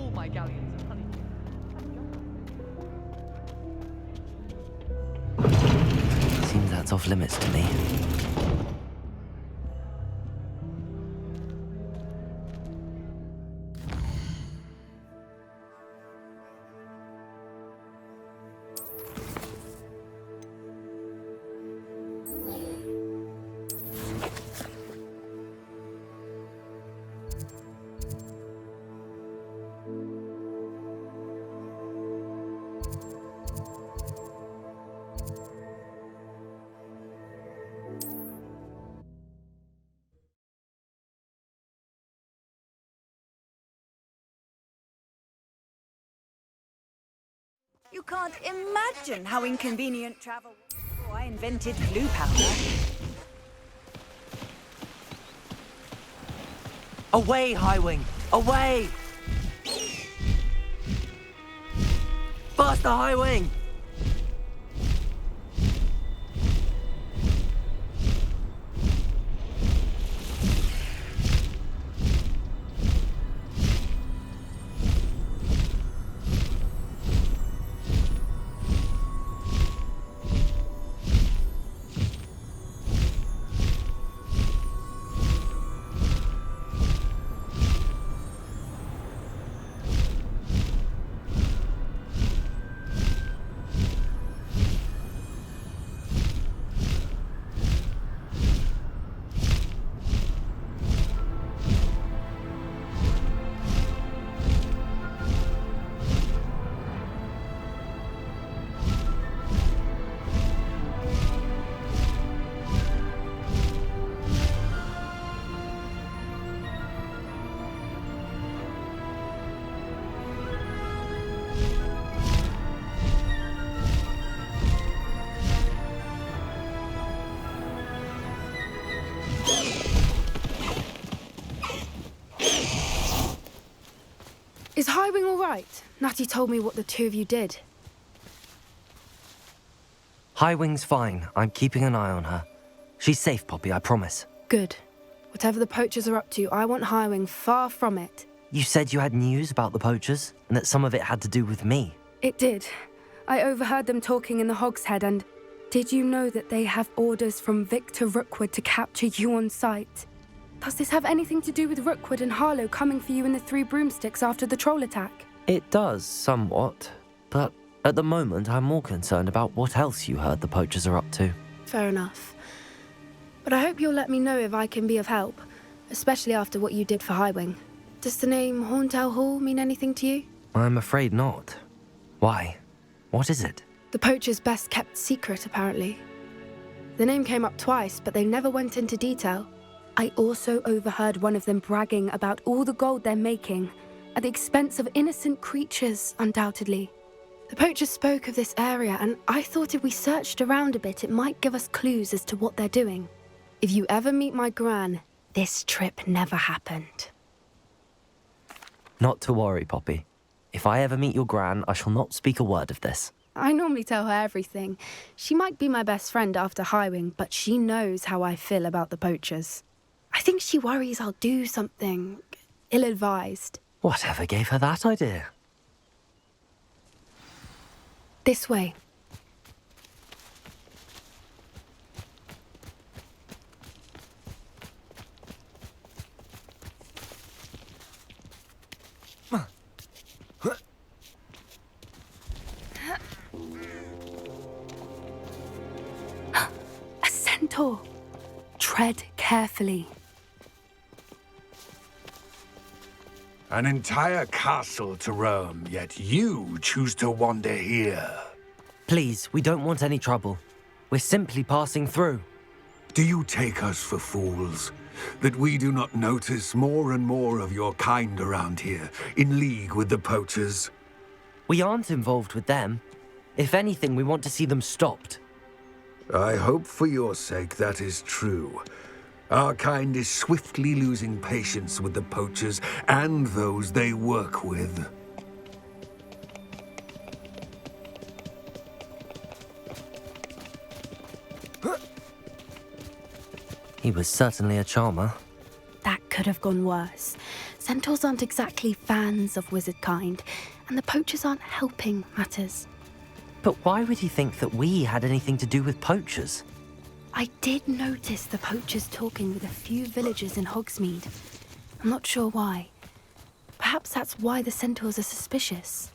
all my galleons of honey. Seems that's off limits to me. You can't imagine how inconvenient travel was before I invented glue powder. Away, Highwing! Away! Faster, Highwing! Is Highwing all right? Natty told me what the two of you did. Highwing's fine. I'm keeping an eye on her. She's safe, Poppy, I promise. Good. Whatever the poachers are up to, I want Highwing far from it. You said you had news about the poachers, and that some of it had to do with me. It did. I overheard them talking in the Hogshead, and did you know that they have orders from Victor Rookwood to capture you on sight? Does this have anything to do with Rookwood and Harlow coming for you in the Three Broomsticks after the troll attack? It does, somewhat. But at the moment, I'm more concerned about what else you heard the poachers are up to. Fair enough. But I hope you'll let me know if I can be of help, especially after what you did for Highwing. Does the name Horntail Hall mean anything to you? I'm afraid not. Why? What is it? The poachers' best-kept secret, apparently. The name came up twice, but they never went into detail. I also overheard one of them bragging about all the gold they're making, at the expense of innocent creatures, undoubtedly. The poachers spoke of this area, and I thought if we searched around a bit, it might give us clues as to what they're doing. If you ever meet my gran, this trip never happened. Not to worry, Poppy. If I ever meet your gran, I shall not speak a word of this. I normally tell her everything. She might be my best friend after Highwing, but she knows how I feel about the poachers. I think she worries I'll do something ill-advised. Whatever gave her that idea? This way. A centaur. Tread carefully. An entire castle to roam, yet you choose to wander here. Please, we don't want any trouble. We're simply passing through. Do you take us for fools? That we do not notice more and more of your kind around here, in league with the poachers? We aren't involved with them. If anything, we want to see them stopped. I hope for your sake that is true. Our kind is swiftly losing patience with the poachers and those they work with. He was certainly a charmer. That could have gone worse. centaurs aren't exactly fans of wizard kind, and the poachers aren't helping matters. But why would he think that we had anything to do with poachers? I did notice the poachers talking with a few villagers in Hogsmeade. I'm not sure why. Perhaps that's why the centaurs are suspicious.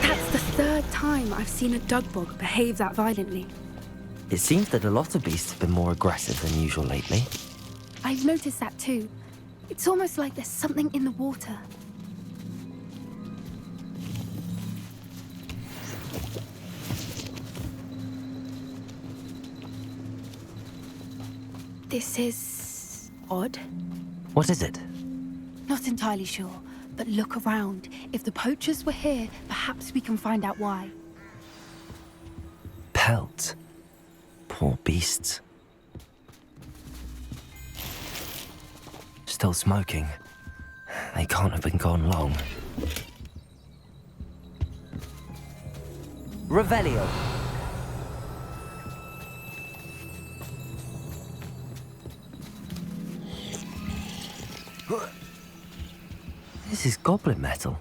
That's the third time I've seen a dugbog behave that violently. It seems that a lot of beasts have been more aggressive than usual lately. I've noticed that too. It's almost like there's something in the water. This is odd. What is it? Not entirely sure, but look around. If the poachers were here, perhaps we can find out why. Pelts. Poor beasts. Still smoking. They can't have been gone long. Revelio. This is goblin metal.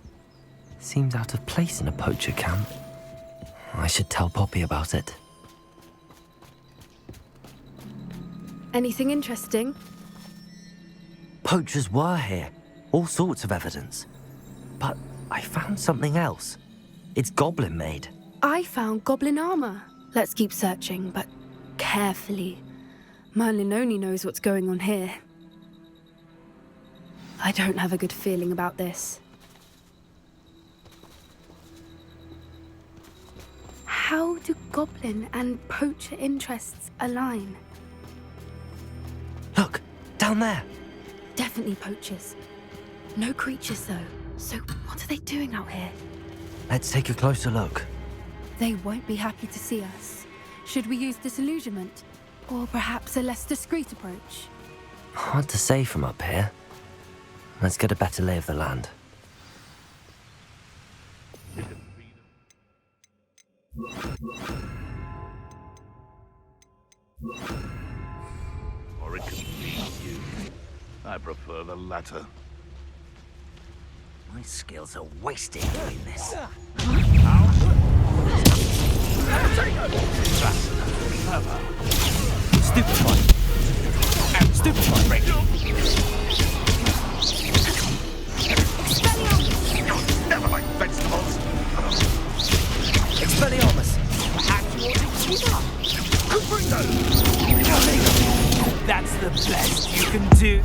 Seems out of place in a poacher camp. I should tell Poppy about it. Anything interesting? Poachers were here. All sorts of evidence. But I found something else. It's goblin made. I found goblin armor. Let's keep searching, but carefully. Merlin only knows what's going on here. I don't have a good feeling about this. How do goblin and poacher interests align? Look, down there. Definitely poachers. No creatures, though. So what are they doing out here? Let's take a closer look. They won't be happy to see us. Should we use disillusionment? Or perhaps a less discreet approach? Hard to say from up here. Let's get a better lay of the land. Or it can please you. I prefer the latter. My skills are wasted doing this. Stupefy! Stupefy! Never like vegetables. Expelliarmus! Perhaps you ought to keep up. Confringo! That's the best you can do.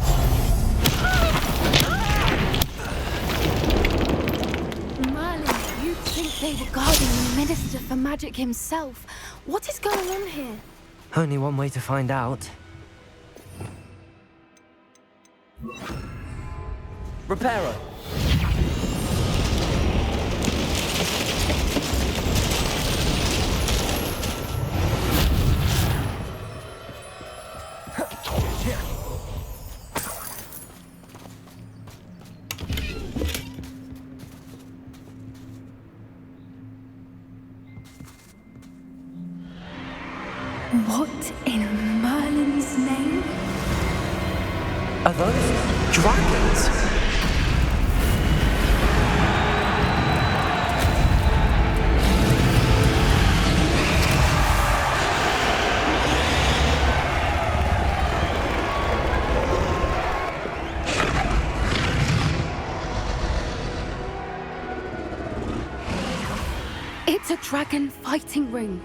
Merlin, you'd think they were guarding the Minister for Magic himself. What is going on here? Only one way to find out. Reparo! What in Merlin's name? Are those dragons? It's a dragon fighting ring.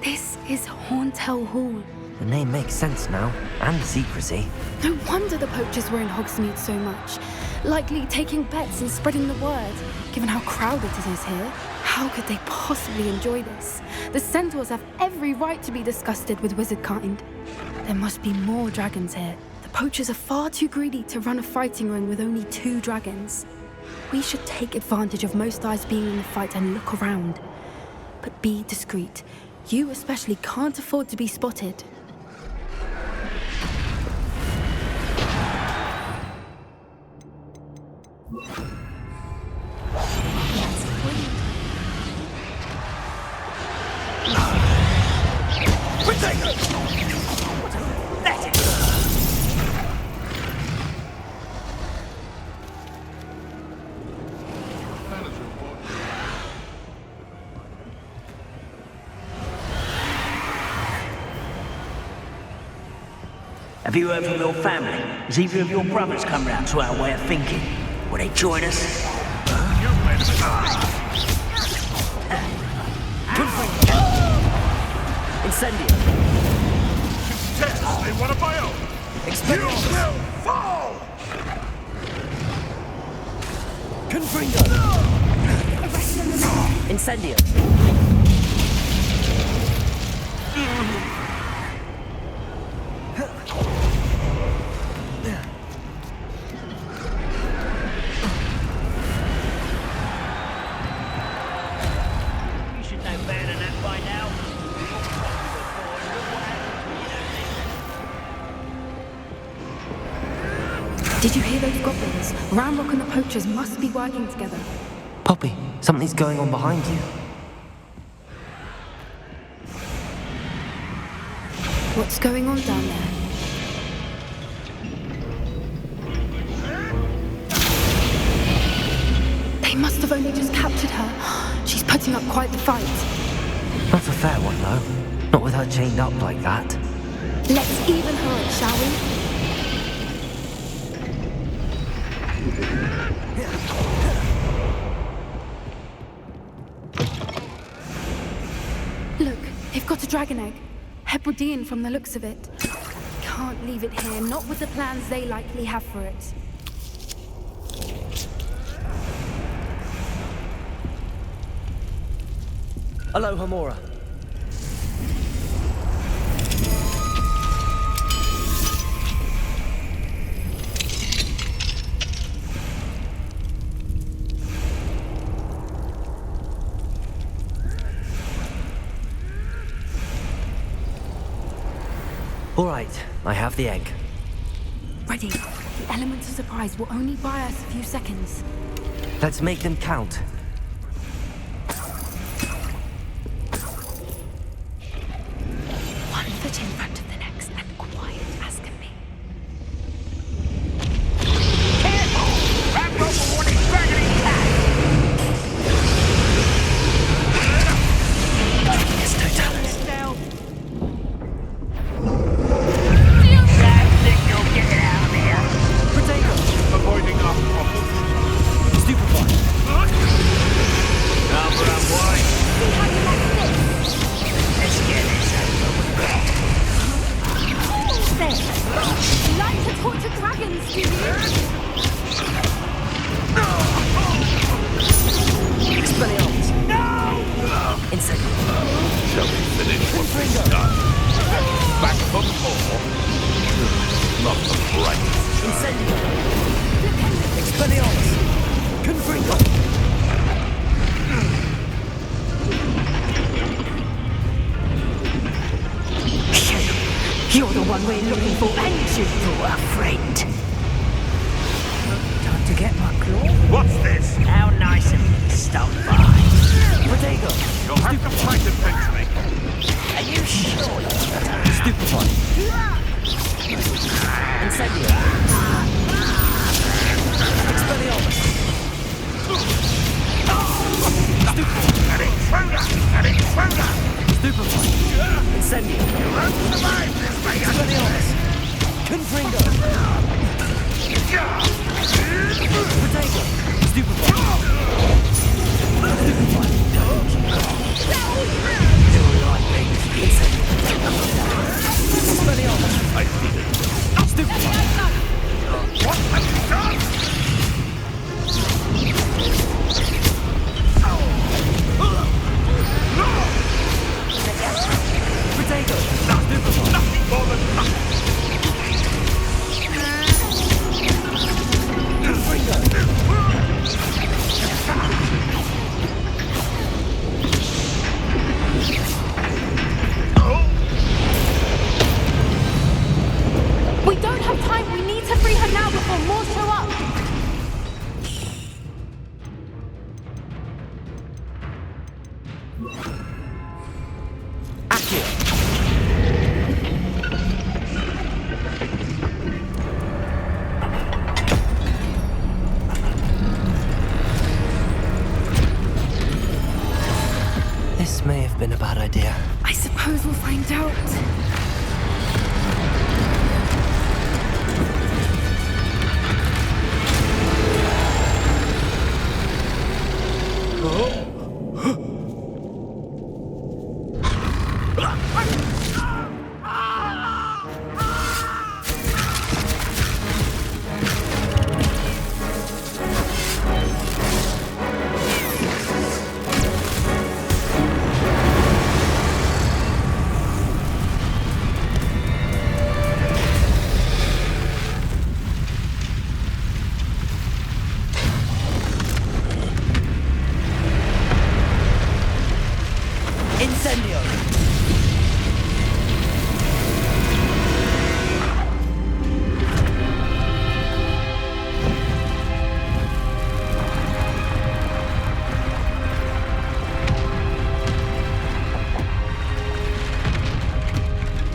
This is Horntail Hall. The name makes sense now, and the secrecy. No wonder the poachers were in Hogsmeade so much. Likely taking bets and spreading the word, given how crowded it is here. How could they possibly enjoy this? The centaurs have every right to be disgusted with wizard kind. There must be more dragons here. The poachers are far too greedy to run a fighting ring with only 2 dragons. We should take advantage of most eyes being in the fight and look around. But be discreet. You especially can't afford to be spotted. Have you heard from your family? Has either of your brothers come round to our way of thinking? Will they join us? Incendio. Test, they want a bio! Expelliarmus. You will fall! Confringo. Incendio. You should know better than that by now. Did you hear those goblins? Ramrock and the poachers must be working together. Poppy, something's going on behind you. What's going on down there? They must have only just captured her. She's putting up quite the fight. Not a fair one, though. Not with her chained up like that. Let's even her up, shall we? Look, they've got a dragon egg. Hebridean from the looks of it. Can't leave it here, not with the plans they likely have for it. Aloha, Mora. All right, I have the egg. Ready. The element of surprise will only buy us a few seconds. Let's make them count. One foot in front of the next and quiet as can be. Careful! Ramrock will want his dragon in cat! It's no talent. Avoiding our problems. Stupefy. Now for our wine. Let's get this over with. Like to torture dragons, do you? Expelliarmus. No! Incendio. Shall we finish what we've done? Back from home. Not the brightest. Incendio. Expelliarmus. Confringo. You're the one we're looking for, ain't you, our friend? Time to get my claw. What's this? How nice of you to stop by. Protego. You'll have to fight eventually. Are you sure you're Stupefy. Incendio. Expelliarmus. An intruder! Stupefy. Incendio. You won't survive this, mate! Expelliarmus. Confringo. Protego. Stupefy. Stupefy. Incendio. Expelliarmus. I feel it. Stupefy. What have you done? Protego. Stupefy. Nothing more than nothing. We don't have time. We need to free her now before more show up. Accio. This may have been a bad idea. I suppose we'll find out. Incendio!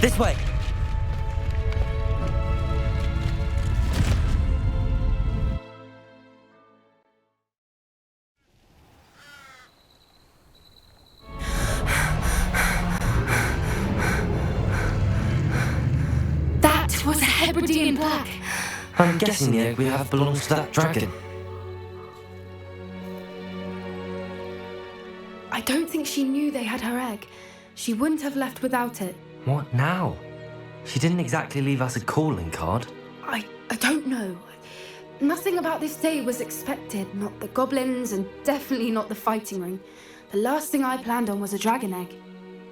This way! That was a Hebridean black. I'm guessing the egg we have belongs to that dragon. I don't think she knew they had her egg. She wouldn't have left without it. What now? She didn't exactly leave us a calling card. I don't know. Nothing about this day was expected. Not the goblins, and definitely not the fighting ring. The last thing I planned on was a dragon egg.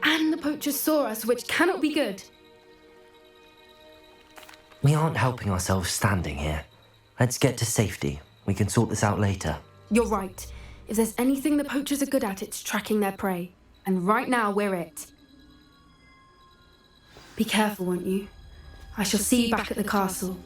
And the poachers saw us, which cannot be good. We aren't helping ourselves standing here. Let's get to safety. We can sort this out later. You're right. If there's anything the poachers are good at, it's tracking their prey. And right now, we're it. Be careful, won't you? I shall see you back at the castle.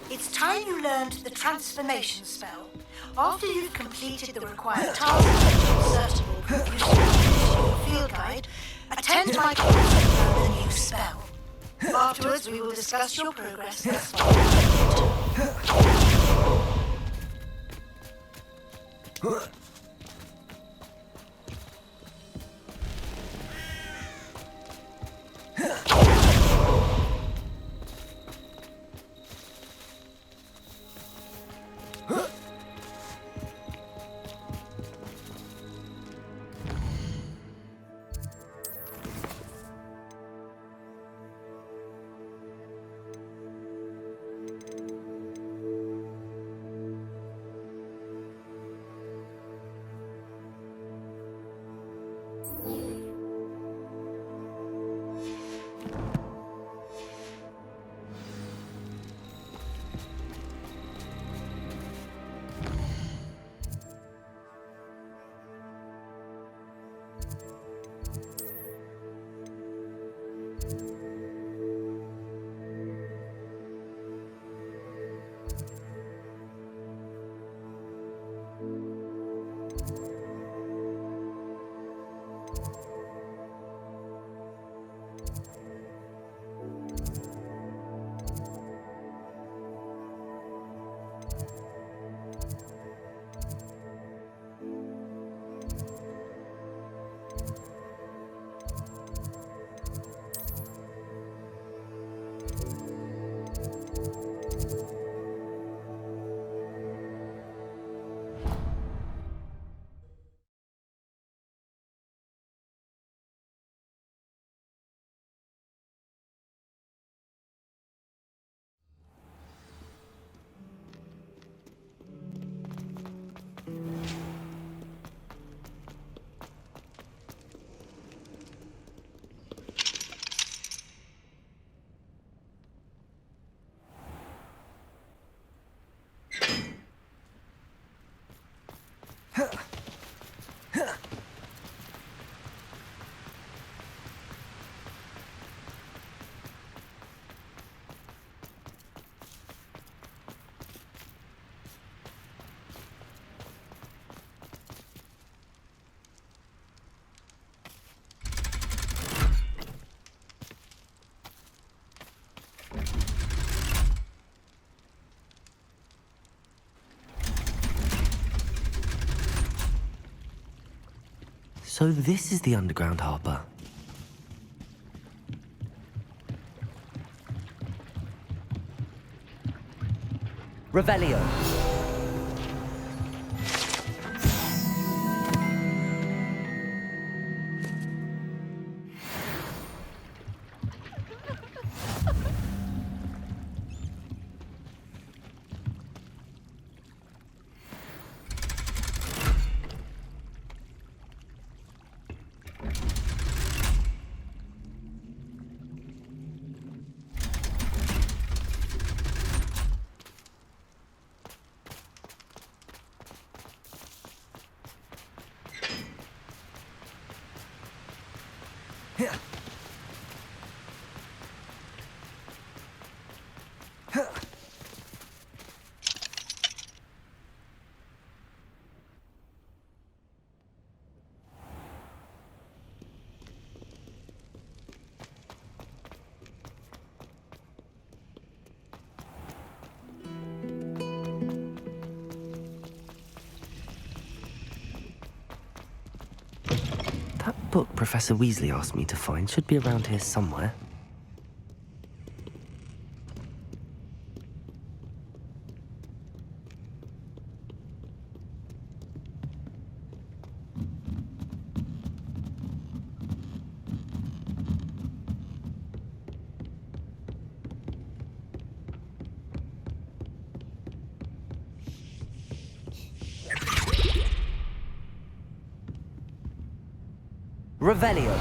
It's time you learned the transformation spell. After you've completed the required tasks and certain will prove useful in your field guide, attend my class and learn the new spell. Afterwards, we will discuss your progress thus far. So this is the underground harbour. Revelio. That book Professor Weasley asked me to find should be around here somewhere. Revelio.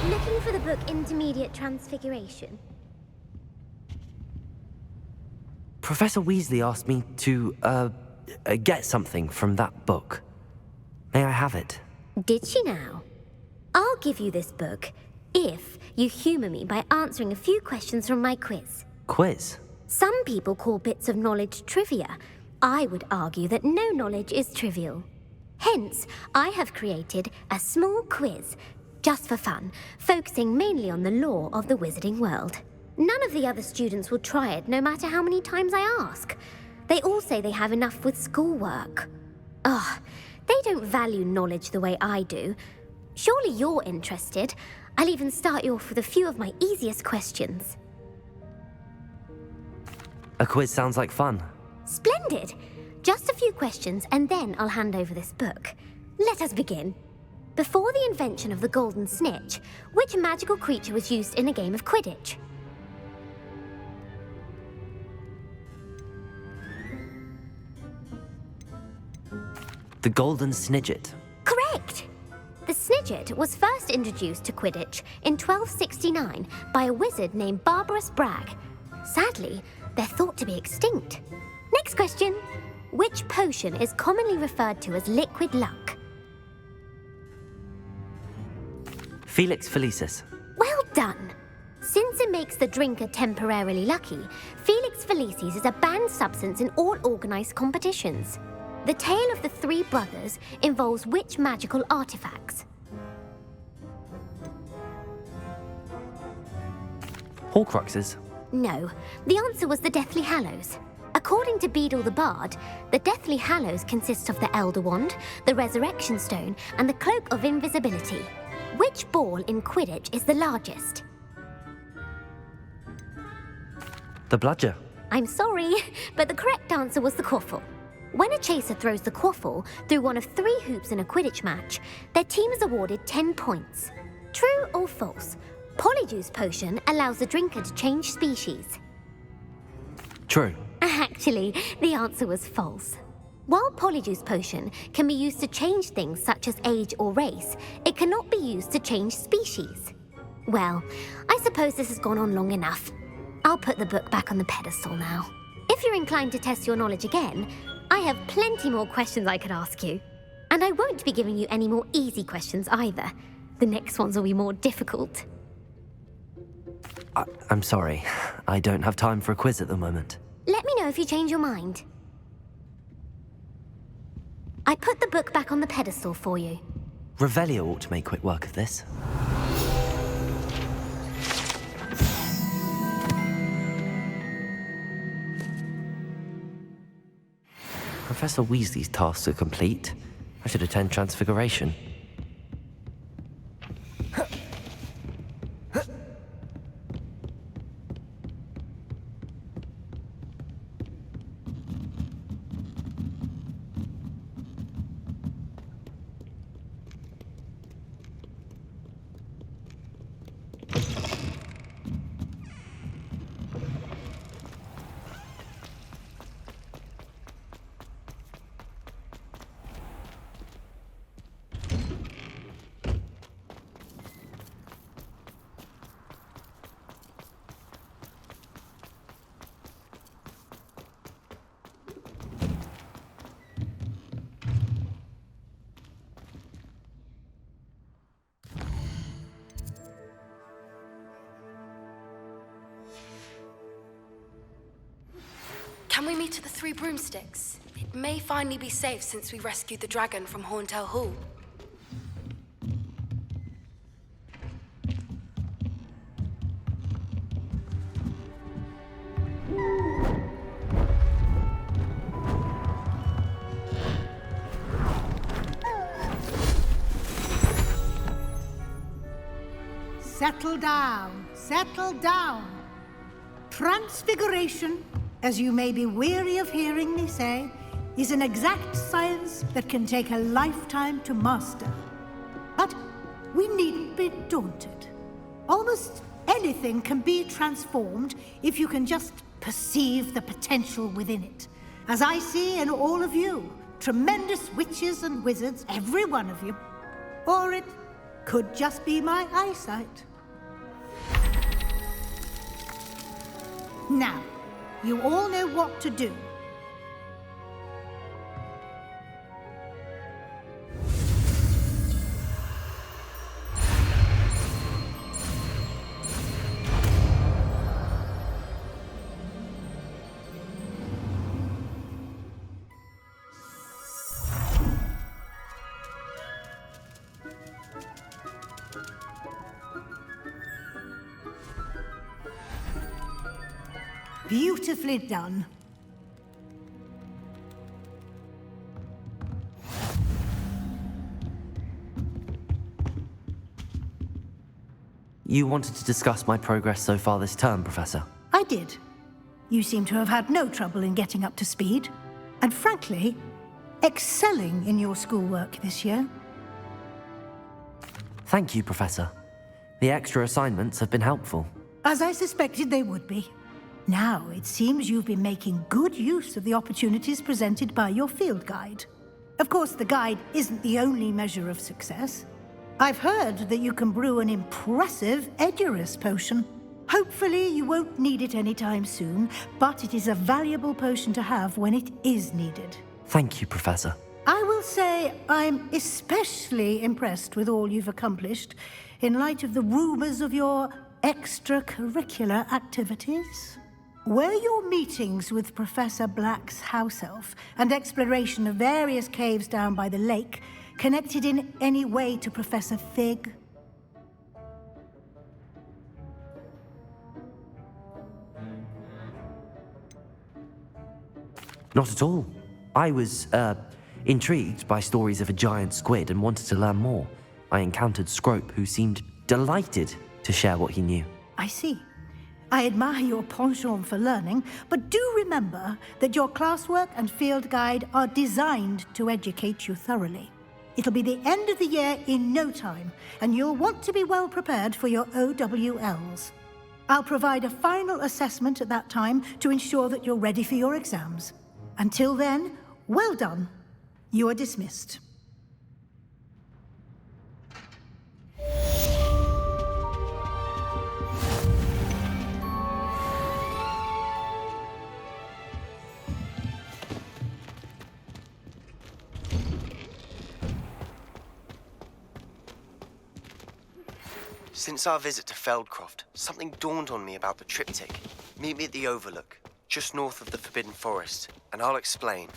Looking for the book Intermediate Transfiguration. Professor Weasley asked me to, get something from that book. May I have it? Did she now? I'll give you this book if you humour me by answering a few questions from my quiz. Quiz? Some people call bits of knowledge trivia. I would argue that no knowledge is trivial. Hence, I have created a small quiz, just for fun, focusing mainly on the lore of the wizarding world. None of the other students will try it, no matter how many times I ask. They all say they have enough with schoolwork. Ugh, they don't value knowledge the way I do. Surely you're interested. I'll even start you off with a few of my easiest questions. A quiz sounds like fun. Splendid! Just a few questions and then I'll hand over this book. Let us begin. Before the invention of the golden snitch, which magical creature was used in a game of Quidditch? The golden snidget. Correct! The snidget was first introduced to Quidditch in 1269 by a wizard named Barbarous Bragg. Sadly, they're thought to be extinct. Next question. Which potion is commonly referred to as liquid luck? Felix Felicis. Well done! Since it makes the drinker temporarily lucky, Felix Felicis is a banned substance in all organised competitions. The tale of the three brothers involves which magical artifacts? Horcruxes. No, the answer was the Deathly Hallows. According to Beadle the Bard, the Deathly Hallows consists of the Elder Wand, the Resurrection Stone, and the Cloak of Invisibility. Which ball in Quidditch is the largest? The bludger. I'm sorry, but the correct answer was the quaffle. When a chaser throws the quaffle through one of 3 hoops in a Quidditch match, their team is awarded 10 points. True or false? Polyjuice Potion allows the drinker to change species. True. Actually, the answer was false. While Polyjuice Potion can be used to change things such as age or race, it cannot be used to change species. Well, I suppose this has gone on long enough. I'll put the book back on the pedestal now. If you're inclined to test your knowledge again, I have plenty more questions I could ask you. And I won't be giving you any more easy questions either. The next ones will be more difficult. I'm sorry. I don't have time for a quiz at the moment. Let me know if you change your mind. I put the book back on the pedestal for you. Revelio ought to make quick work of this. Professor Weasley's tasks are complete. I should attend Transfiguration. Can we meet at the Three Broomsticks? It may finally be safe since we rescued the dragon from Horntail Hall. Settle down, settle down. Transfiguration, as you may be weary of hearing me say, is an exact science that can take a lifetime to master. But we needn't be daunted. Almost anything can be transformed if you can just perceive the potential within it. As I see in all of you, tremendous witches and wizards, every one of you. Or it could just be my eyesight. Now, you all know what to do. Beautifully done. You wanted to discuss my progress so far this term, Professor. I did. You seem to have had no trouble in getting up to speed. And frankly, excelling in your schoolwork this year. Thank you, Professor. The extra assignments have been helpful. As I suspected they would be. Now, it seems you've been making good use of the opportunities presented by your field guide. Of course, the guide isn't the only measure of success. I've heard that you can brew an impressive Edurus potion. Hopefully, you won't need it anytime soon, but it is a valuable potion to have when it is needed. Thank you, Professor. I will say I'm especially impressed with all you've accomplished in light of the rumors of your extracurricular activities. Were your meetings with Professor Black's house elf and exploration of various caves down by the lake connected in any way to Professor Fig? Not at all. I was, intrigued by stories of a giant squid and wanted to learn more. I encountered Scrope, who seemed delighted to share what he knew. I see. I admire your penchant for learning, but do remember that your classwork and field guide are designed to educate you thoroughly. It'll be the end of the year in no time, and you'll want to be well prepared for your OWLs. I'll provide a final assessment at that time to ensure that you're ready for your exams. Until then, well done. You are dismissed. Since our visit to Feldcroft, something dawned on me about the triptych. Meet me at the Overlook, just north of the Forbidden Forest, and I'll explain.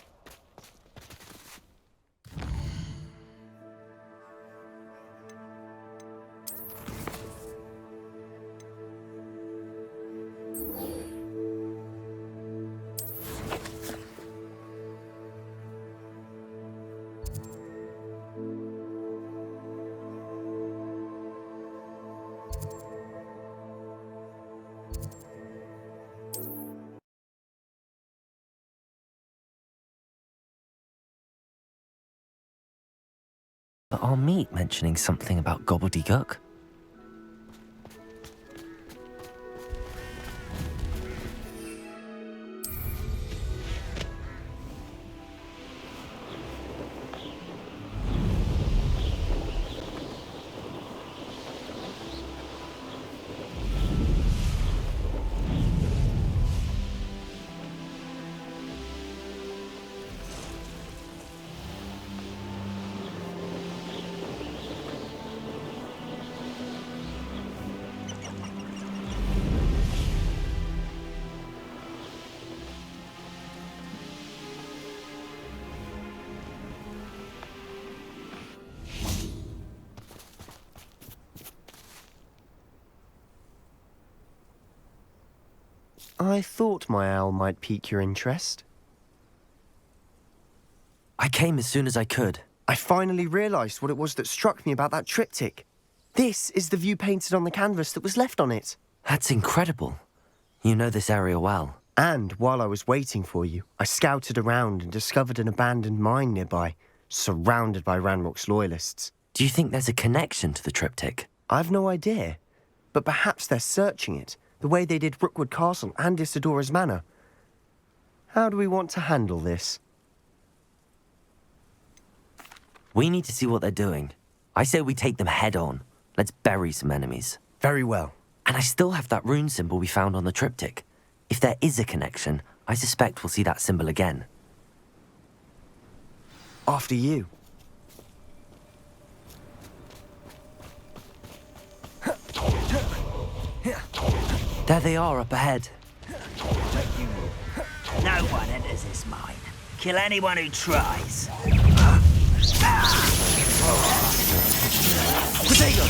But our meat mentioning something about gobbledygook. I thought my owl might pique your interest. I came as soon as I could. I finally realised what it was that struck me about that triptych. This is the view painted on the canvas that was left on it. That's incredible. You know this area well. And while I was waiting for you, I scouted around and discovered an abandoned mine nearby, surrounded by Ranrock's loyalists. Do you think there's a connection to the triptych? I've no idea, but perhaps they're searching it, the way they did Rookwood Castle and Isidora's Manor. How do we want to handle this? We need to see what they're doing. I say we take them head on. Let's bury some enemies. Very well. And I still have that rune symbol we found on the triptych. If there is a connection, I suspect we'll see that symbol again. After you. There they are up ahead. No one enters this mine. Kill anyone who tries. Potato!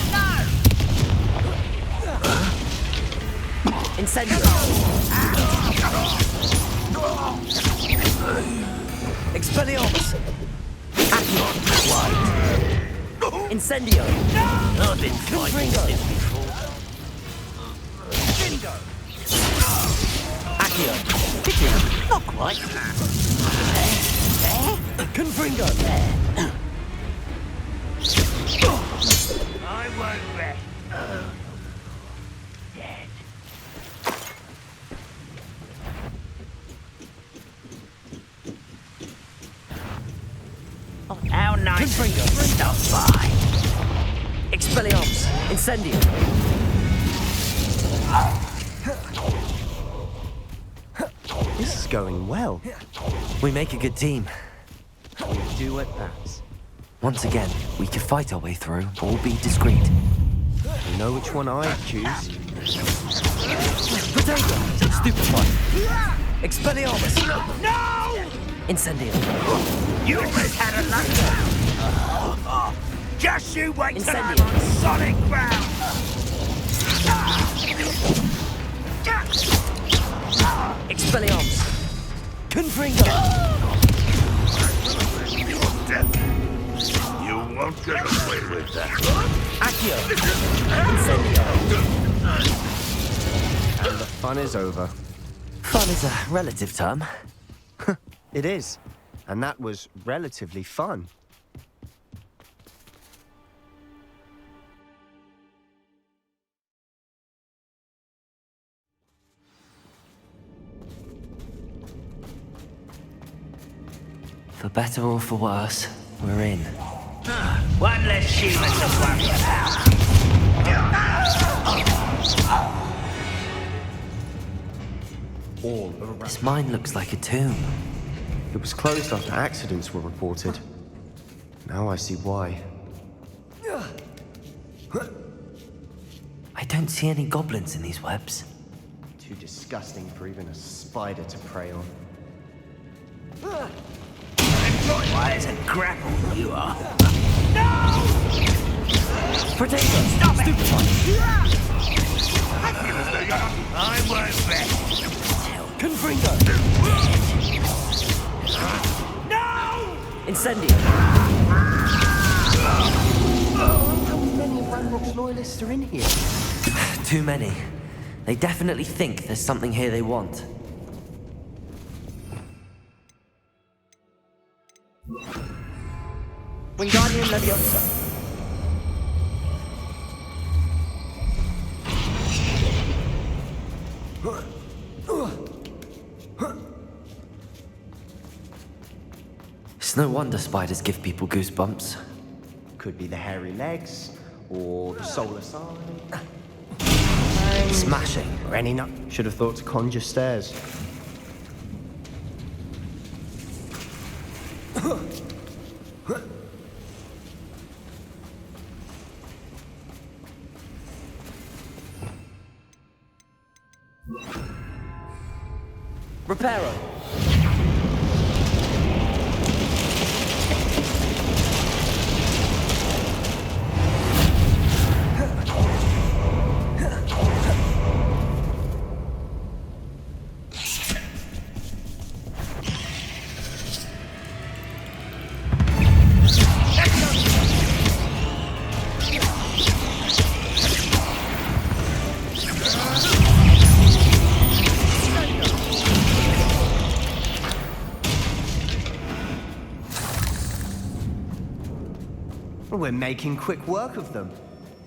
Incendio! Expelliarmus! Accio! Incendio! I've been fighting this before. Bingo! Accio! Hitting! Not quite. Confringo! I won't rest. Dead. Oh, how nice. Confringo! Stop by. Expelliarmus! Incendio! This is going well. We make a good team. We do at that. Once again, we could fight our way through, or be discreet. You know which one I'd choose? Potato! Stupefy! Expelliarmus! No! Incendio! You almost had a lunch. Just you wait till I'm Incendio. on solid ground. Expelliarmus! Confringo! You won't get away with that. Accio! Incendio! And the fun is over. Fun is a relative term. It is. And that was relatively fun. For better or for worse, we're in. One less human to worry about. All around. This mine looks like a tomb. It was closed after accidents were reported. Now I see why. I don't see any goblins in these webs. Too disgusting for even a spider to prey on. Why is a grapple you are? Potato! Stop it! Stupefy! I won't rest. Confringo! No! Incendio! How many of Ranrock's loyalists are in here? Too many. They definitely think there's something here they want. Wingardium Leviosa. It's no wonder spiders give people goosebumps. Could be the hairy legs, or the solar sign. Smashing. Or any nut. Should have thought to conjure stairs. Reparo. We're making quick work of them.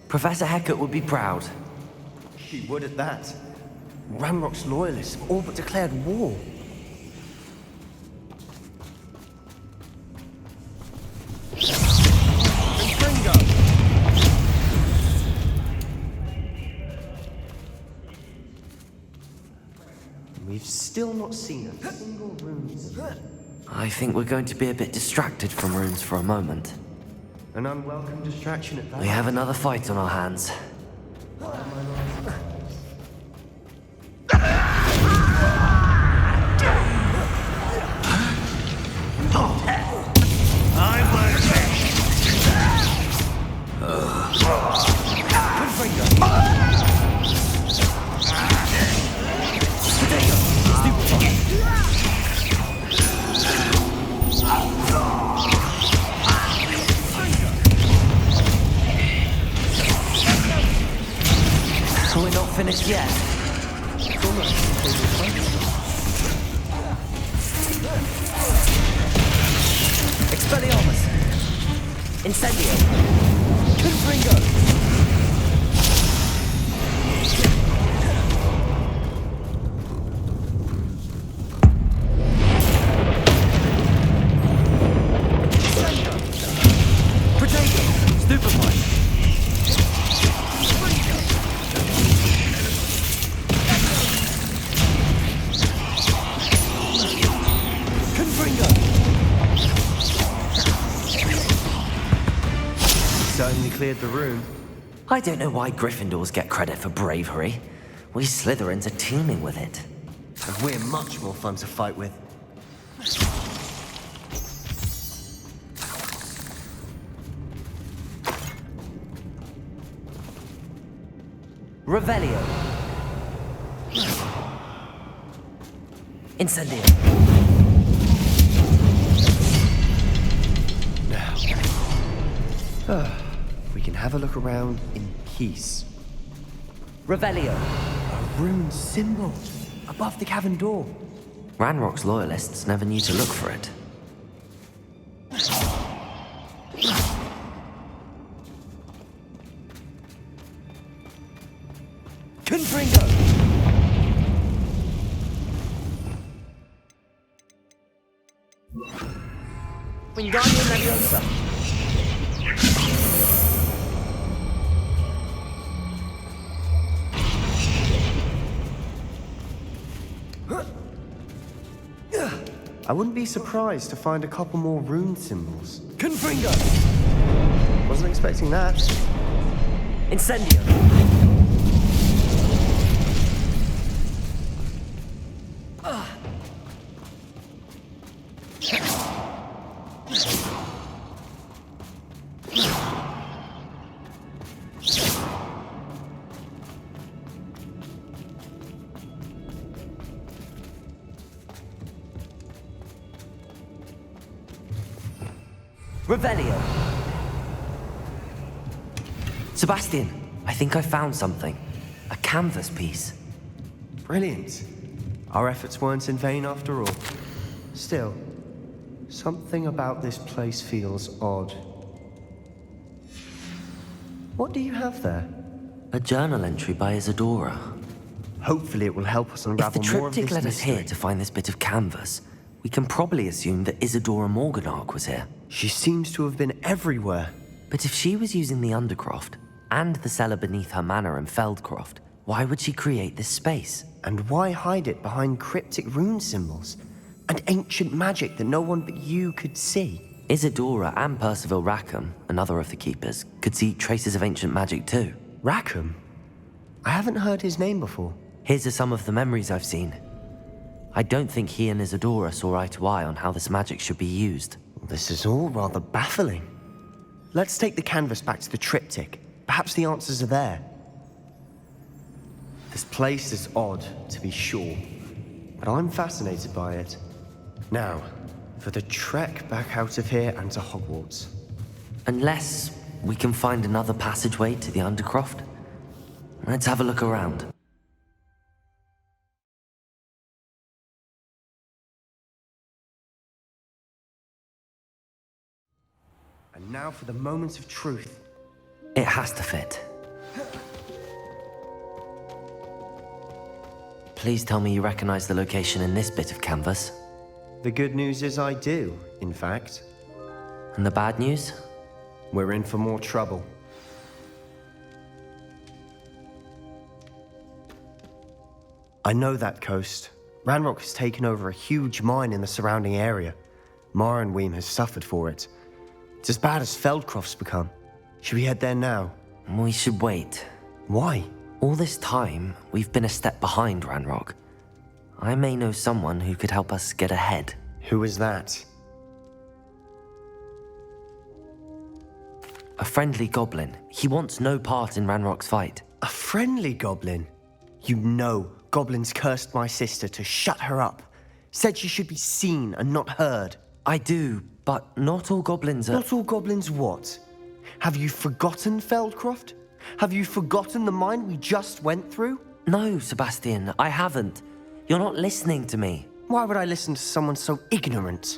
Professor Hecat would be proud. He would at that. Ranrock's loyalists have all but declared war. We've still not seen a single rune. I think we're going to be a bit distracted from runes for a moment. An unwelcome distraction at that. We have another fight on our hands. We're not finished yet. Expelliarmus! Incendio! Confringo! Protego! Stupefy! Certainly cleared the room. I don't know why Gryffindors get credit for bravery. We Slytherins are teeming with it. And we're much more fun to fight with. Revelio. Incendio! We can have a look around in peace. Revelio. A rune symbol above the cavern door. Ranrock's loyalists never knew to look for it. Confringo. Wingardium Leviosa. I wouldn't be surprised to find a couple more rune symbols. Confringo. Wasn't expecting that. Incendio. Revelio. Sebastian, I think I found something. A canvas piece. Brilliant. Our efforts weren't in vain after all. Still, something about this place feels odd. What do you have there? A journal entry by Isadora. Hopefully it will help us If unravel the more of triptych this led us mystery. here to find this bit of canvas, we can probably assume that Isadora Morganach was here. She seems to have been everywhere. But if she was using the Undercroft, and the cellar beneath her manor in Feldcroft, why would she create this space? And why hide it behind cryptic rune symbols? And ancient magic that no one but you could see? Isadora and Percival Rackham, another of the Keepers, could see traces of ancient magic too. Rackham? I haven't heard his name before. Here's some of the memories I've seen. I don't think he and Isadora saw eye to eye on how this magic should be used. This is all rather baffling. Let's take the canvas back to the triptych. Perhaps the answers are there. This place is odd, to be sure, but I'm fascinated by it. Now, for the trek back out of here and to Hogwarts. Unless we can find another passageway to the Undercroft. Let's have a look around. And now for the moments of truth. It has to fit. Please tell me you recognize the location in this bit of canvas. The good news is I do, in fact. And the bad news? We're in for more trouble. I know that coast. Ranrock has taken over a huge mine in the surrounding area. Mornweem has suffered for it. It's as bad as Feldcroft's become. Should we head there now? We should wait. Why? All this time, we've been a step behind Ranrock. I may know someone who could help us get ahead. Who is that? A friendly goblin. He wants no part in Ranrock's fight. A friendly goblin? You know, goblins cursed my sister to shut her up. Said she should be seen and not heard. I do, but not all goblins are... Not all goblins what? Have you forgotten Feldcroft? Have you forgotten the mine we just went through? No, Sebastian, I haven't. You're not listening to me. Why would I listen to someone so ignorant?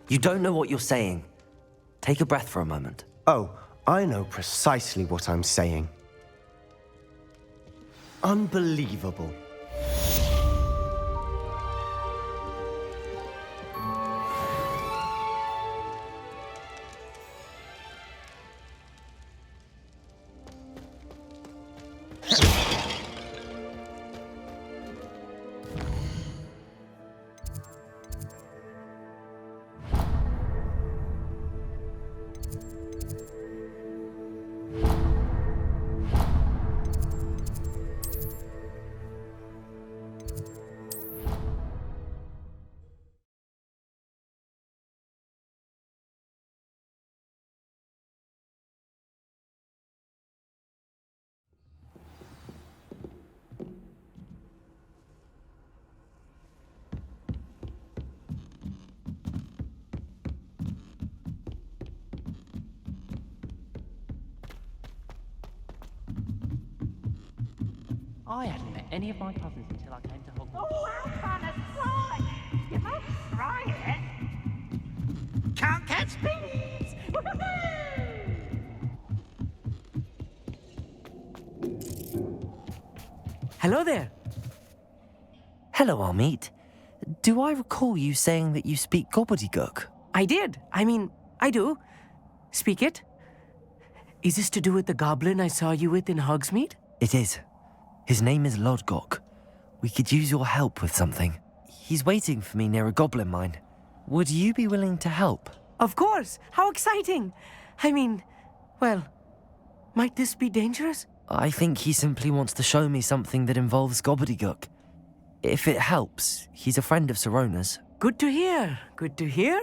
You don't know what you're saying. Take a breath for a moment. Oh, I know precisely what I'm saying. Unbelievable. I hadn't met any of my cousins until I came to Hogwarts. Oh, how fun and fly! You must try it. Can't catch bees! Hello there. Hello, Amit. Do I recall you saying that you speak gobbledygook? I did. I do. Speak it. Is this to do with the goblin I saw you with in Hogsmeade? It is. His name is Lodgok. We could use your help with something. He's waiting for me near a goblin mine. Would you be willing to help? Of course. How exciting. Well, might this be dangerous? I think he simply wants to show me something that involves gobbledygook. If it helps, he's a friend of Sirona's. Good to hear. Good to hear.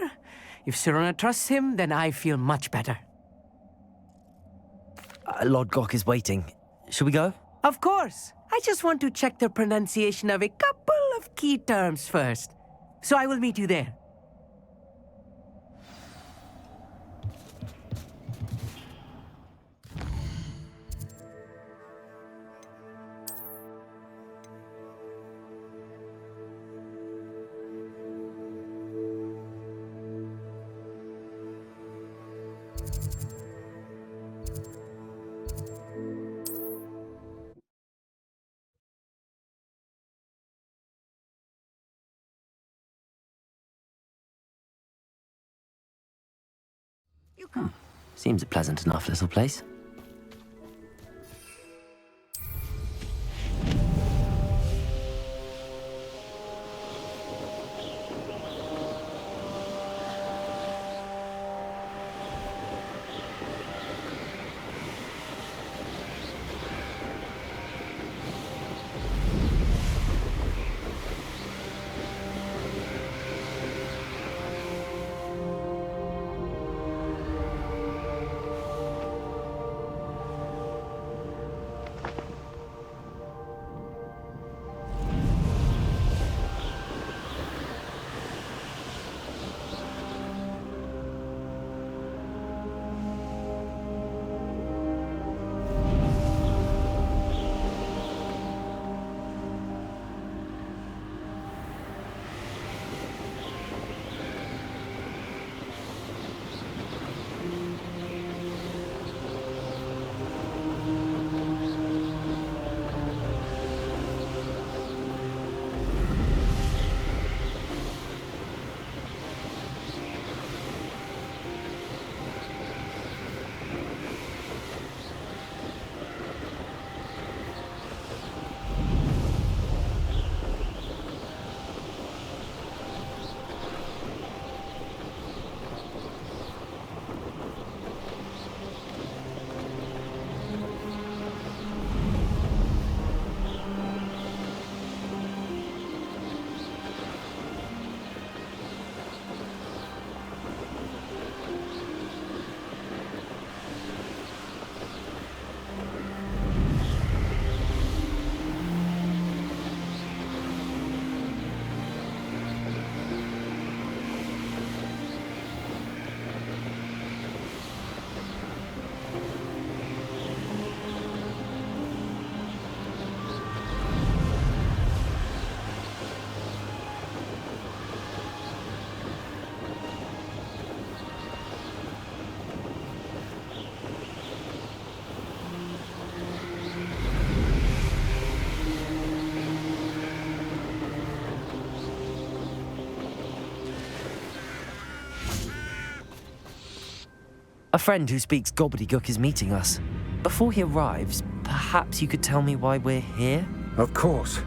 If Sirona trusts him, then I feel much better. Lodgok is waiting. Shall we go? Of course. I just want to check the pronunciation of a couple of key terms first. So I will meet you there. Seems a pleasant enough little place. A friend who speaks gobbledygook is meeting us. Before he arrives, perhaps you could tell me why we're here? Of course.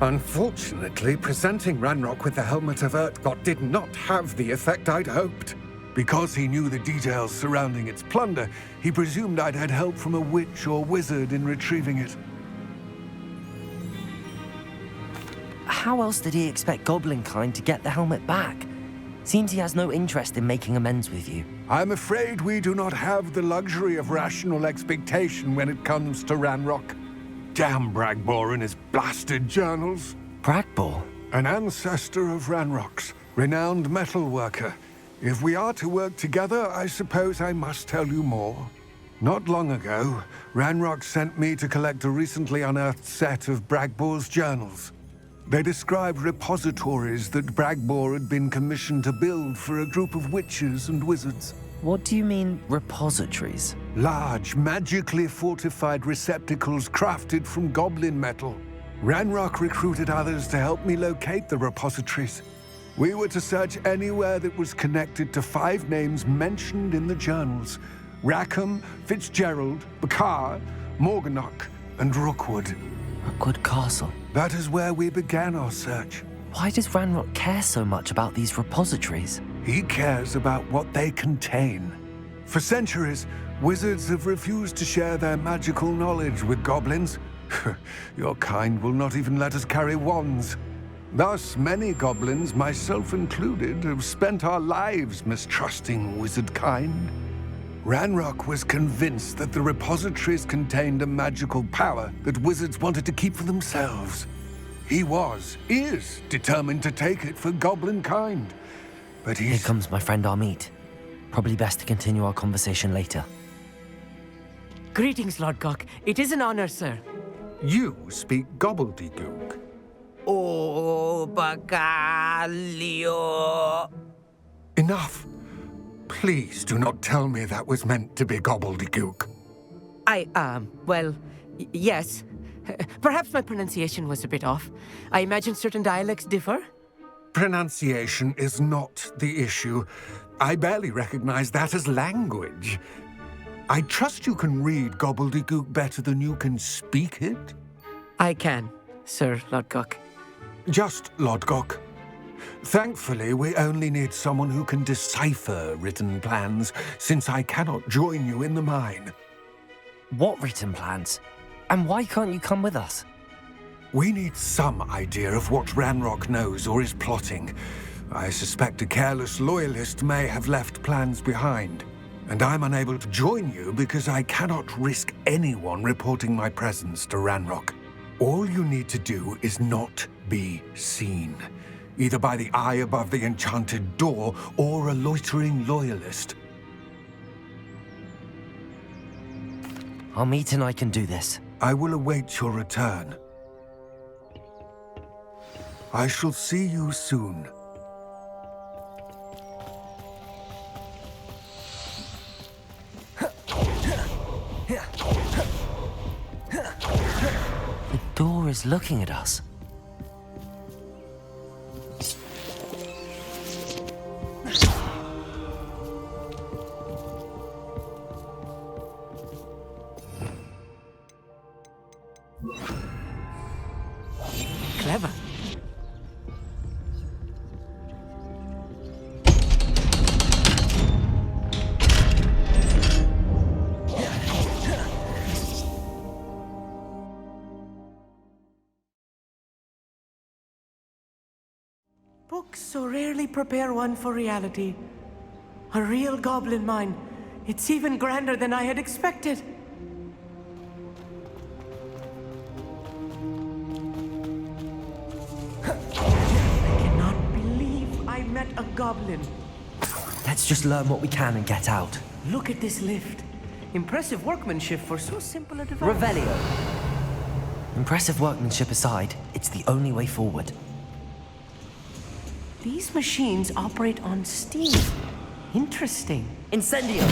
Unfortunately, presenting Ranrock with the Helmet of Urtkot did not have the effect I'd hoped. Because he knew the details surrounding its plunder, he presumed I'd had help from a witch or wizard in retrieving it. How else did he expect Goblinkind to get the helmet back? Seems he has no interest in making amends with you. I'm afraid we do not have the luxury of rational expectation when it comes to Ranrock. Damn Bragbor and his blasted journals. Bragbor? An ancestor of Ranrock's, renowned metal worker. If we are to work together, I suppose I must tell you more. Not long ago, Ranrock sent me to collect a recently unearthed set of Bragbor's journals. They described repositories that Bragbor had been commissioned to build for a group of witches and wizards. What do you mean, repositories? Large, magically fortified receptacles crafted from goblin metal. Ranrock recruited others to help me locate the repositories. We were to search anywhere that was connected to 5 names mentioned in the journals: Rackham, Fitzgerald, Bakar, Morganach, and Rookwood. Rookwood Castle? That is where we began our search. Why does Ranrock care so much about these repositories? He cares about what they contain. For centuries, wizards have refused to share their magical knowledge with goblins. Your kind will not even let us carry wands. Thus, many goblins, myself included, have spent our lives mistrusting wizard kind. Ranrock was convinced that the repositories contained a magical power that wizards wanted to keep for themselves. He is determined to take it for goblin kind. But Here comes my friend Amit. Probably best to continue our conversation later. Greetings, Lord Gok. It is an honor, sir. You speak gobbledygook. Oh, Bagalio. Enough. Please do not tell me that was meant to be gobbledygook. Yes. Perhaps my pronunciation was a bit off. I imagine certain dialects differ? Pronunciation is not the issue. I barely recognize that as language. I trust you can read gobbledygook better than you can speak it? I can, Sir Lodgok. Just Lodgok. Thankfully, we only need someone who can decipher written plans, since I cannot join you in the mine. What written plans? And why can't you come with us? We need some idea of what Ranrock knows or is plotting. I suspect a careless loyalist may have left plans behind. And I'm unable to join you because I cannot risk anyone reporting my presence to Ranrock. All you need to do is not be seen, either by the eye above the enchanted door or a loitering loyalist. Amit and I can do this. I will await your return. I shall see you soon. The door is looking at us. Clever. Books so rarely prepare one for reality. A real goblin mine. It's even grander than I had expected. I cannot believe I met a goblin. Let's just learn what we can and get out. Look at this lift. Impressive workmanship for so simple a device. Revelio. Impressive workmanship aside, it's the only way forward. These machines operate on steam. Interesting. Incendio!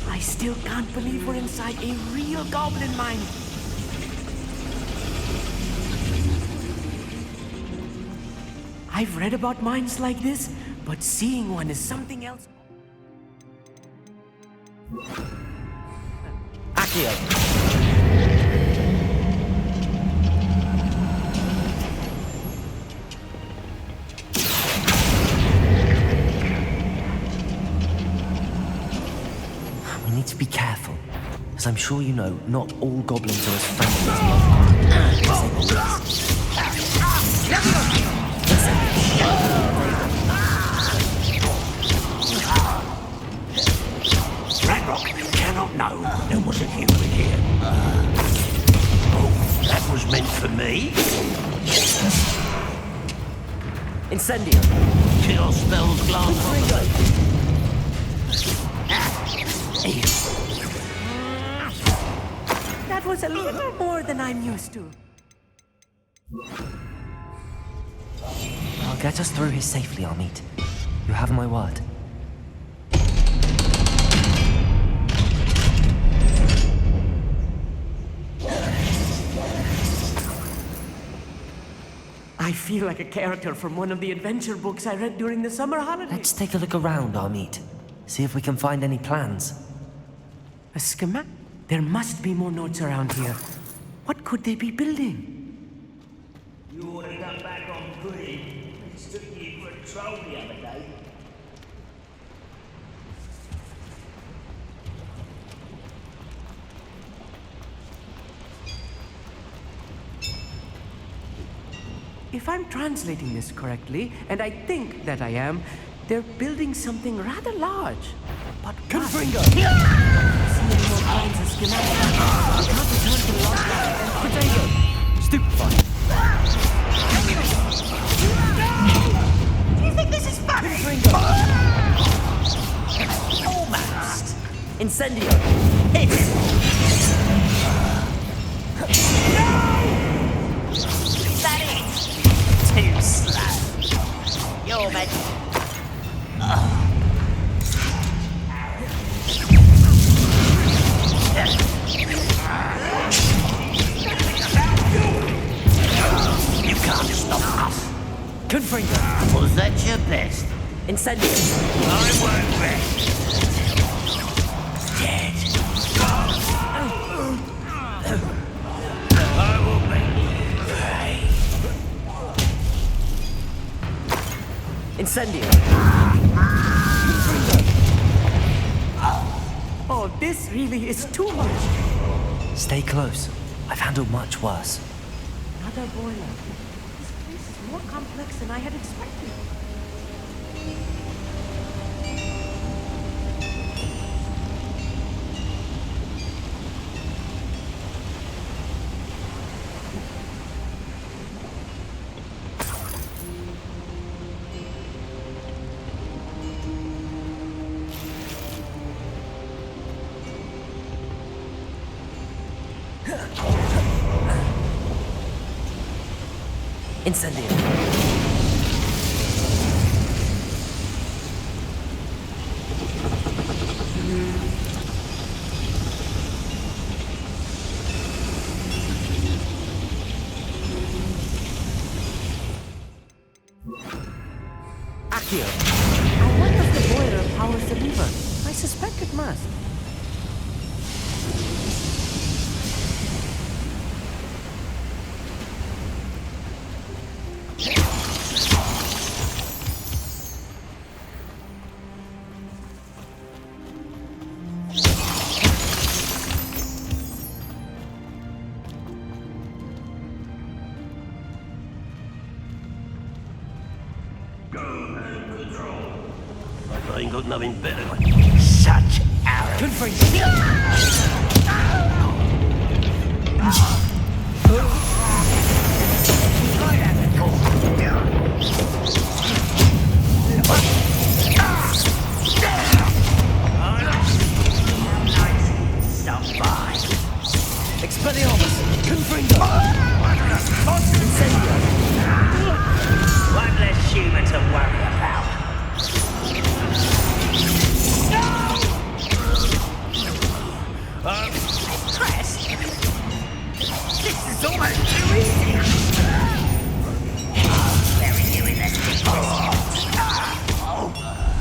I still can't believe we're inside a real goblin mine. I've read about mines like this, but seeing one is something else. Accio! We need to be careful, as I'm sure you know, not all goblins are as friendly as Ranrock, you cannot know there was a human here. Oh, that was meant for me? Incendio! Kill spells glass. That was a little more than I'm used to. I'll get us through here safely, Amit. You have my word. I feel like a character from one of the adventure books I read during the summer holidays. Let's take a look around, Amit. See if we can find any plans. A schematic? There must be more notes around here. What could they be building? You ought to come back on grid. I took you for a troll the other day. If I'm translating this correctly, and I think that I am, they're building something rather large. But Confringo! See any more kinds of schematics? I can't return to Confringo! Stupefy! Do you think this is funny? Confringo! Almost! Incendio! Hit! Incendiary! I won't rest. Dead. I will make you pay. Incendiary! Oh, this really is too much. Stay close. I've handled much worse. Another boiler. This place is more complex than I had expected. Incendiary! Accio! I wonder if the boiler powers the lever. I suspect it must. I ain't got nothing better. Such arrogance. Expelliarmus! Confringo! Incendio! One less human to worry about. Stressed. This is almost too easy. Bury you in this.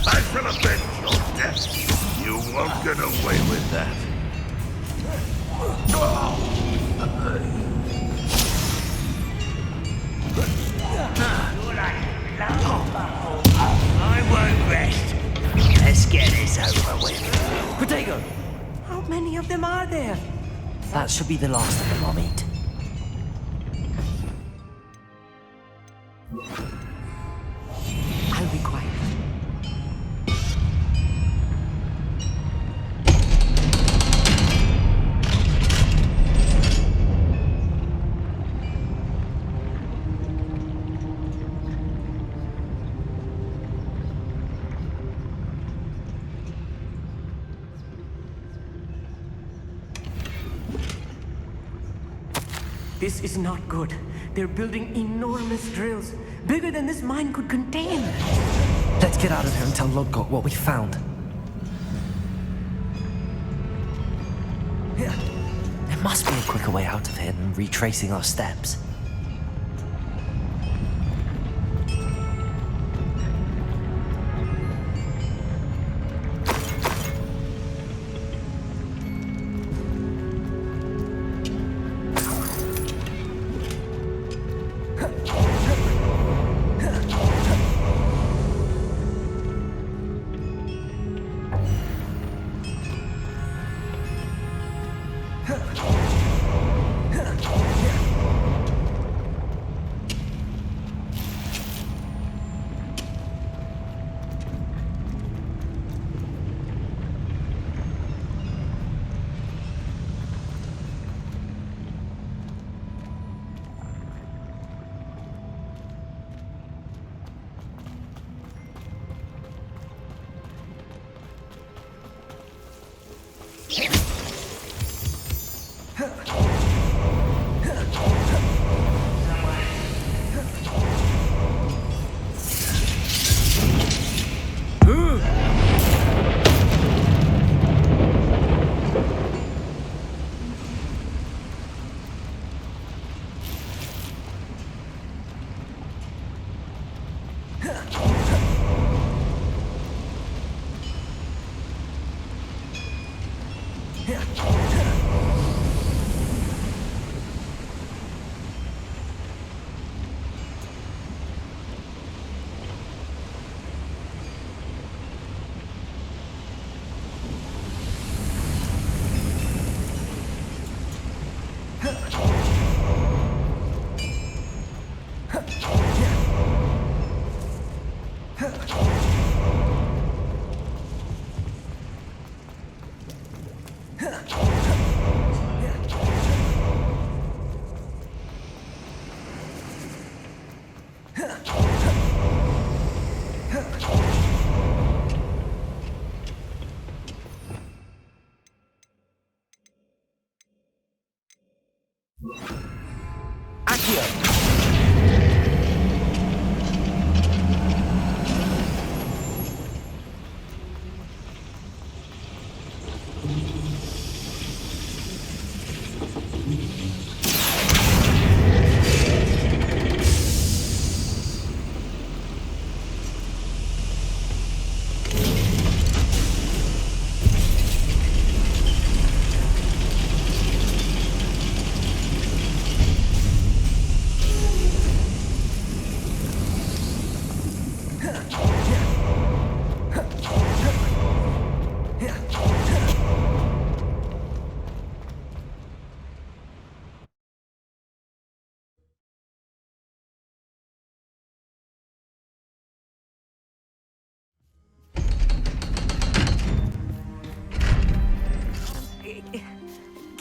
I shall avenge your death. You won't get away with that. I won't rest. Let's get this over with. Protego! How many of them are there? That should be the last of them I'll meet. I'll be quiet. This is not good. They're building enormous drills, bigger than this mine could contain. Let's get out of here and tell Lodgott what we found. There must be a quicker way out of here than retracing our steps.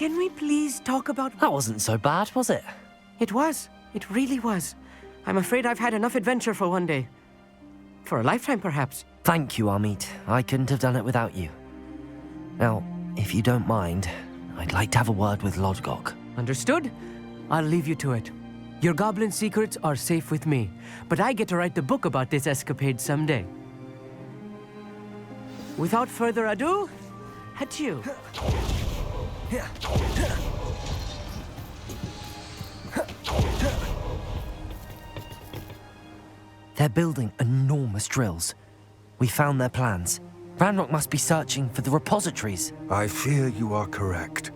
Can we please talk about... That wasn't so bad, was it? It was. It really was. I'm afraid I've had enough adventure for one day. For a lifetime, perhaps. Thank you, Amit. I couldn't have done it without you. Now, if you don't mind, I'd like to have a word with Lodgok. Understood? I'll leave you to it. Your goblin secrets are safe with me, but I get to write the book about this escapade someday. Without further ado, adieu. They're building enormous drills. We found their plans. Ranrock must be searching for the repositories. I fear you are correct.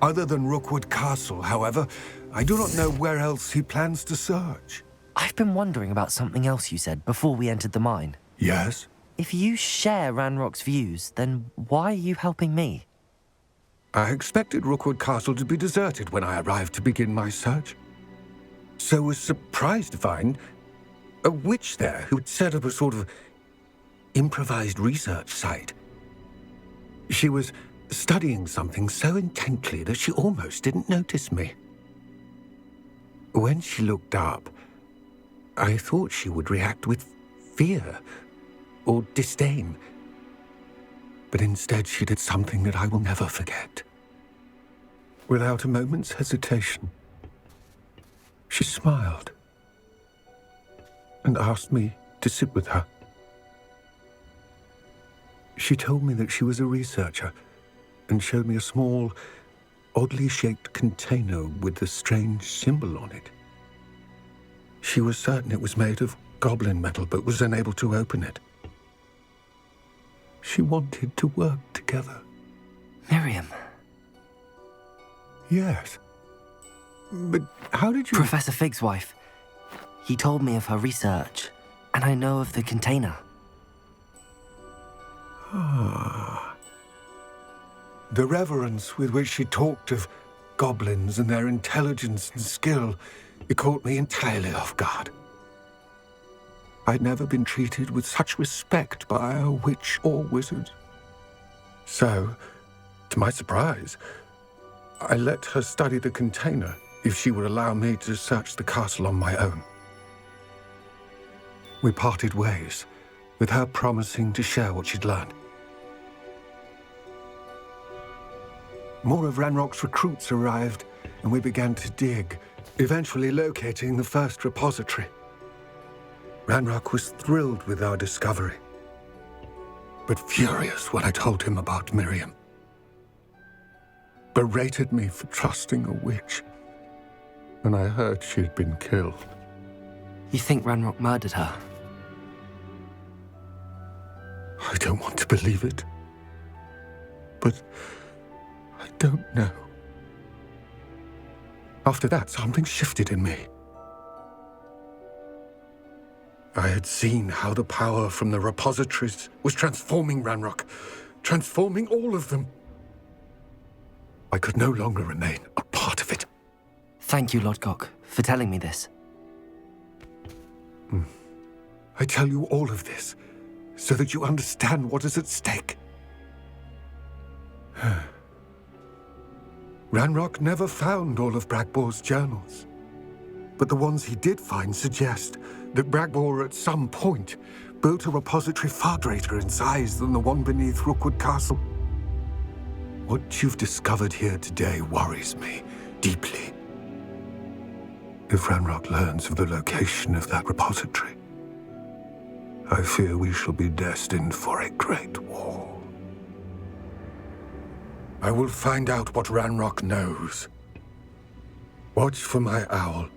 Other than Rookwood Castle, however, I do not know where else he plans to search. I've been wondering about something else you said before we entered the mine. Yes? If you share Ranrock's views, then why are you helping me? I expected Rookwood Castle to be deserted when I arrived to begin my search. So was surprised to find a witch there who had set up a sort of improvised research site. She was studying something so intently that she almost didn't notice me. When she looked up, I thought she would react with fear or disdain. But instead she did something that I will never forget. Without a moment's hesitation, she smiled and asked me to sit with her. She told me that she was a researcher and showed me a small, oddly shaped container with a strange symbol on it. She was certain it was made of goblin metal, but was unable to open it. She wanted to work together. Miriam. Yes. But how did you... Professor Fig's wife. He told me of her research, and I know of the container. Ah. The reverence with which she talked of goblins and their intelligence and skill, it caught me entirely off guard. I'd never been treated with such respect by a witch or wizard. So, to my surprise, I let her study the container if she would allow me to search the castle on my own. We parted ways, with her promising to share what she'd learned. More of Ranrock's recruits arrived, and we began to dig, eventually locating the first repository. Ranrock was thrilled with our discovery, but furious when I told him about Miriam. Berated me for trusting a witch, and I heard she'd been killed. You think Ranrock murdered her? I don't want to believe it, but I don't know. After that, something shifted in me. I had seen how the power from the repositories was transforming Ranrock, transforming all of them. I could no longer remain a part of it. Thank you, Lodgok, for telling me this. I tell you all of this so that you understand what is at stake. Ranrock never found all of Bragbor's journals, but the ones he did find suggest that Bragbor at some point built a repository far greater in size than the one beneath Rookwood Castle. What you've discovered here today worries me deeply. If Ranrock learns of the location of that repository, I fear we shall be destined for a great war. I will find out what Ranrock knows. Watch for my owl